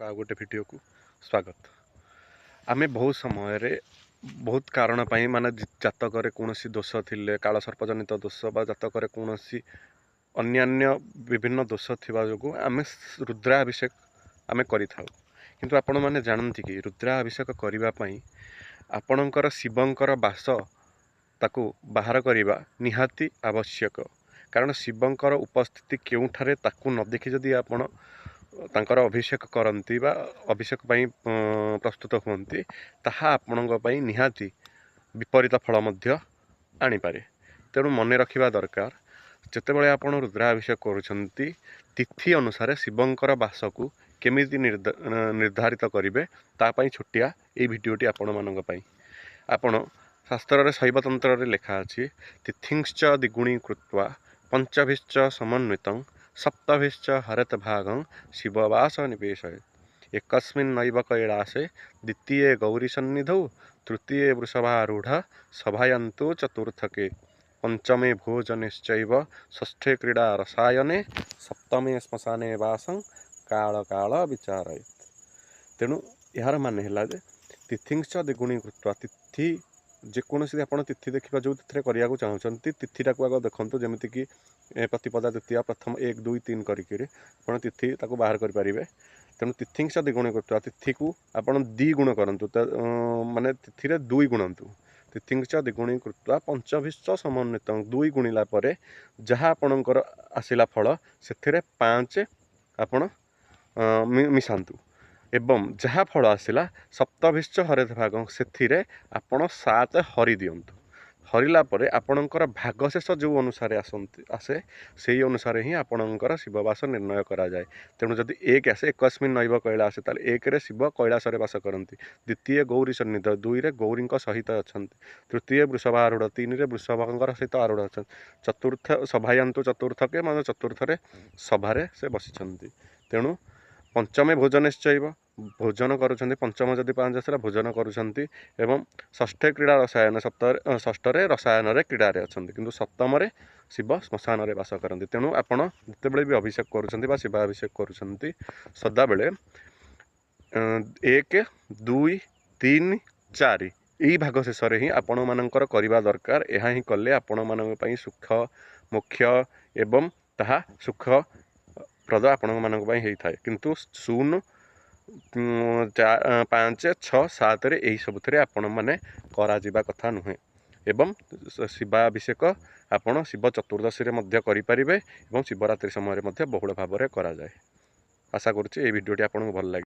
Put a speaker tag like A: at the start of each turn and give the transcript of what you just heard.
A: ଆଉ ଗୋଟେ ଭିଡ଼ିଓକୁ ସ୍ୱାଗତ। ଆମେ ବହୁତ ସମୟରେ ବହୁତ କାରଣ ପାଇଁ ମାନେ ଜାତକରେ କୌଣସି ଦୋଷ ଥିଲେ, କାଳସର୍ପଜନିତ ଦୋଷ ବା ଜାତକରେ କୌଣସି ଅନ୍ୟାନ୍ୟ ବିଭିନ୍ନ ଦୋଷ ଥିବା ଯୋଗୁଁ ଆମେ ରୁଦ୍ରାଭିଷେକ ଆମେ କରିଥାଉ। କିନ୍ତୁ ଆପଣମାନେ ଜାଣନ୍ତି କି ରୁଦ୍ରାଭିଷେକ କରିବା ପାଇଁ ଆପଣଙ୍କର ଶିବଙ୍କର ବାସ ତାକୁ ବାହାର କରିବା ନିହାତି ଆବଶ୍ୟକ। କାରଣ ଶିବଙ୍କର ଉପସ୍ଥିତି କେଉଁଠାରେ ତାକୁ ନ ଦେଖି ଯଦି ଆପଣ ତାଙ୍କର ଅଭିଷେକ କରନ୍ତି ବା ଅଭିଷେକ ପାଇଁ ପ୍ରସ୍ତୁତ ହୁଅନ୍ତି, ତାହା ଆପଣଙ୍କ ପାଇଁ ନିହାତି ବିପରୀତ ଫଳ ମଧ୍ୟ ଆଣିପାରେ। ତେଣୁ ମନେ ରଖିବା ଦରକାର, ଯେତେବେଳେ ଆପଣ ରୁଦ୍ରାଭିଷେକ କରୁଛନ୍ତି, ତିଥି ଅନୁସାରେ ଶିବଙ୍କର ବାସକୁ କେମିତି ନିର୍ଦ୍ଧାରିତ କରିବେ, ତା ପାଇଁ ଛୋଟିଆ ଏହି ଭିଡ଼ିଓଟି ଆପଣମାନଙ୍କ ପାଇଁ। ଆପଣ ଶାସ୍ତ୍ରରେ ଶୈବତନ୍ତ୍ରରେ ଲେଖା ଅଛି, ତିଥିଂଶ୍ଚ ଦ୍ୱିଗୁଣୀ କୃତ୍ୱା ପଞ୍ଚଭିଶ୍ଚ ସମନ୍ୱିତଂ ସପ୍ତଭିଶ୍ଚ ହରତ ଭାଗଂ ଶିବବାସ ନିବେଶୟ। एकस्मिन् नैव कैलासे द्वितीये गौरीसन्निधौ तृतीये वृषभारूढ सभायन्तु चतुर्थके पंचमे भोजनेश्चैव षष्ठे क्रीडा रसायने सप्तमे श्मशाने वासं काल काल विचारयेत्। तेणु यार माने है जे तिथिंश्च द्विगुणी कृत्वा तिथि जेकोसी आप तिथि देखा जो तिथि करने को चाहते तिथिटा को आग देखते जमीक प्रतिपदा द्वितीय प्रथम 1 2 3 करके आप तिथि बाहर करेंगे। तेणु तिथिंश्च द्विगुणी कृत्वा तिथि को आप द्विगुण करूँ माने तिथि 2 गुणंतु। तिथिंश्च द्विगुणी कृत्वा पंचभिश्च समन्वित 2 गुणिला जहाँ आपणकर आसला फल से 5 आपण मिशातु एवं जहाँ फल आसला सप्तभिश्च हरेत भाग से आपण 7 हरि दिंतु। हरिला परे आपणकर भागशेष जो अनुसार आसे से अनुसार ही आपणकर शिववास निर्णय करा जाए। तेणु जदि 1 आसे एकस्मिन् नैव कैलासे ताले 1 रे शिव कैलासरे वास करती, द्वितीय गौरी सन्निध 2 रे गौरी सहित अच्छा, तृतीय वृषभारूढ़ 3 रे वृषभंकर सहित आरूढ़ अच्छा, चतुर्थ सभायंतु चतुर्थके मान चतुर्थरे सभारे से बसिछन्ति। तेणु पंचमे भोजनेश्चैव भोजन करुछन्ति, पंचम जदि 5 आसला भोजन करुछन्ति एवं षष्ठे क्रीड़ा रसायन षष्ठरे रसायन क्रीड़ा अच्छा, किंतु सप्तम शिव श्मशान वास करती। तेणु आपण जितेबले भी अभिषेक करुछन्ति बा शिवाभिषेक करुछन्ति सदाबेले 1 2 3 4 यही भाग शेष ही आपण मानकर करवा दरकार। यह ही कले आपण मानक पई सुख मोक्ष एवं ताहा सुख प्रद आपण मानक पई हेई थाए। किंतु 0 5 6 7 रे यही सबुथिरे आपण माने करा जिबा कथा नुहे। एवं शिवाभिषेक आपण शिव चतुर्दशी रे मध्य करि परिबे एवं शिवरात्रि समय रे मध्य बहुल भाव में करा जाए। आशा करुच्ची ये भिडियोटी आपको भल लगे।